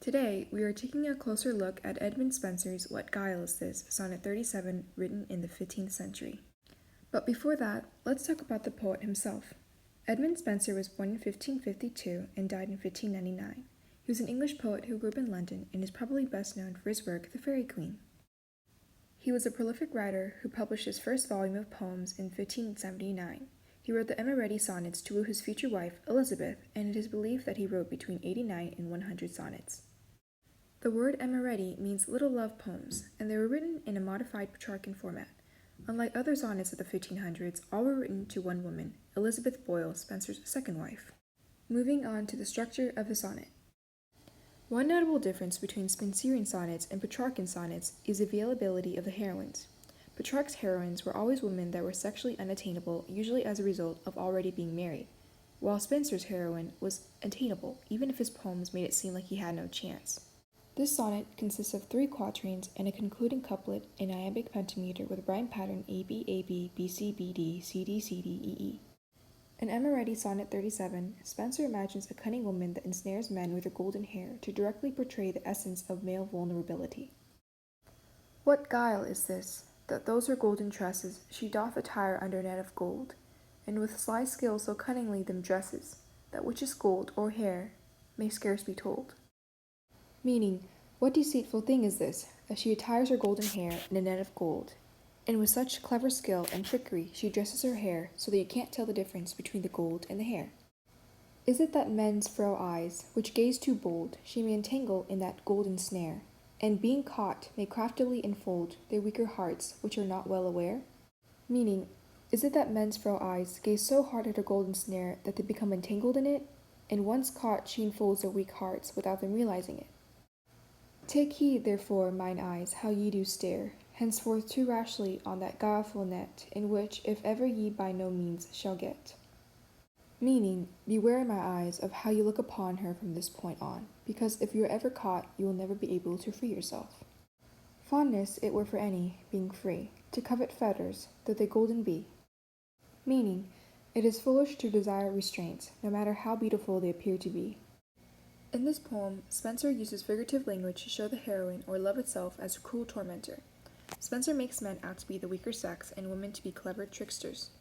Today, we are taking a closer look at Edmund Spenser's What Guile is This, Sonnet 37, written in the 15th century. But before that, let's talk about the poet himself. Edmund Spenser was born in 1552 and died in 1599. He was an English poet who grew up in London and is probably best known for his work, The Faerie Queene. He was a prolific writer who published his first volume of poems in 1579. He wrote the Emeriti sonnets to woo his future wife, Elizabeth, and it is believed that he wrote between 89 and 100 sonnets. The word Emeriti means little love poems, and they were written in a modified Petrarchan format. Unlike other sonnets of the 1500s, all were written to one woman, Elizabeth Boyle, Spenser's second wife. Moving on to the structure of the sonnet. One notable difference between Spenserian sonnets and Petrarchan sonnets is the availability of the heroines. Petrarch's heroines were always women that were sexually unattainable, usually as a result of already being married, while Spenser's heroine was attainable, even if his poems made it seem like he had no chance. This sonnet consists of 3 quatrains and a concluding couplet in iambic pentameter with rhyme pattern AB, AB, BC, BD, CD, CD, EE. In Emeriti Sonnet 37, Spenser imagines a cunning woman that ensnares men with her golden hair to directly portray the essence of male vulnerability. What guile is this, that those her golden tresses she doth attire under net of gold, and with sly skill so cunningly them dresses, that which is gold or hair may scarce be told. Meaning, what deceitful thing is this, that she attires her golden hair in a net of gold, and with such clever skill and trickery she dresses her hair so that you can't tell the difference between the gold and the hair? Is it that men's frail eyes, which gaze too bold, she may entangle in that golden snare, and being caught may craftily enfold their weaker hearts which are not well aware? Meaning, is it that men's frail eyes gaze so hard at her golden snare that they become entangled in it, and once caught she enfolds their weak hearts without them realizing it? Take heed, therefore, mine eyes, how ye do stare, henceforth too rashly on that guileful net, in which, if ever ye by no means shall get. Meaning, beware, my eyes, of how you look upon her from this point on, because if you are ever caught, you will never be able to free yourself. Fondness it were for any, being free, to covet fetters, though they golden be. Meaning, it is foolish to desire restraints, no matter how beautiful they appear to be. In this poem, Spenser uses figurative language to show the heroine or love itself as a cruel tormentor. Spenser makes men out to be the weaker sex and women to be clever tricksters.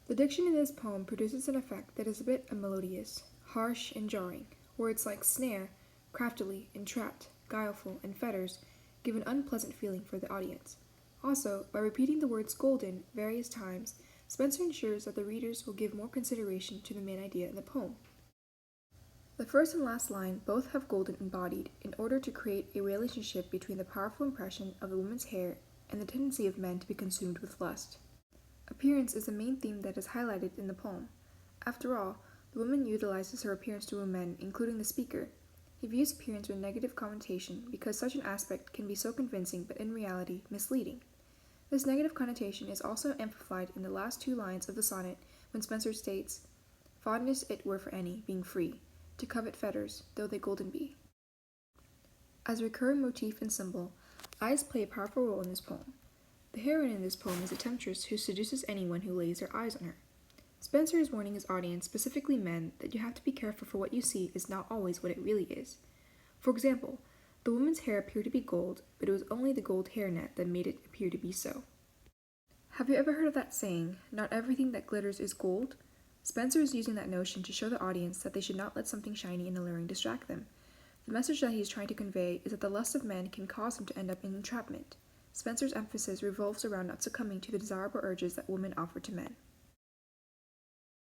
The diction in this poem produces an effect that is a bit melodious, harsh, and jarring. Words like snare, craftily, entrapped, guileful, and fetters give an unpleasant feeling for the audience. Also, by repeating the words golden various times, Spenser ensures that the readers will give more consideration to the main idea in the poem. The first and last line both have golden embodied in order to create a relationship between the powerful impression of the woman's hair and the tendency of men to be consumed with lust. Appearance is the main theme that is highlighted in the poem. After all, the woman utilizes her appearance to woo men, including the speaker. He views appearance with negative connotation because such an aspect can be so convincing but in reality misleading. This negative connotation is also amplified in the last 2 lines of the sonnet when Spenser states, "Fondness it were for any, being free, to covet fetters, though they golden be." As a recurring motif and symbol, eyes play a powerful role in this poem. The heroine in this poem is a temptress who seduces anyone who lays their eyes on her. Spenser is warning his audience, specifically men, that you have to be careful for what you see is not always what it really is. For example, the woman's hair appeared to be gold, but it was only the gold hairnet that made it appear to be so. Have you ever heard of that saying, "Not everything that glitters is gold"? Spenser is using that notion to show the audience that they should not let something shiny and alluring distract them. The message that he is trying to convey is that the lust of men can cause them to end up in entrapment. Spenser's emphasis revolves around not succumbing to the desirable urges that women offer to men.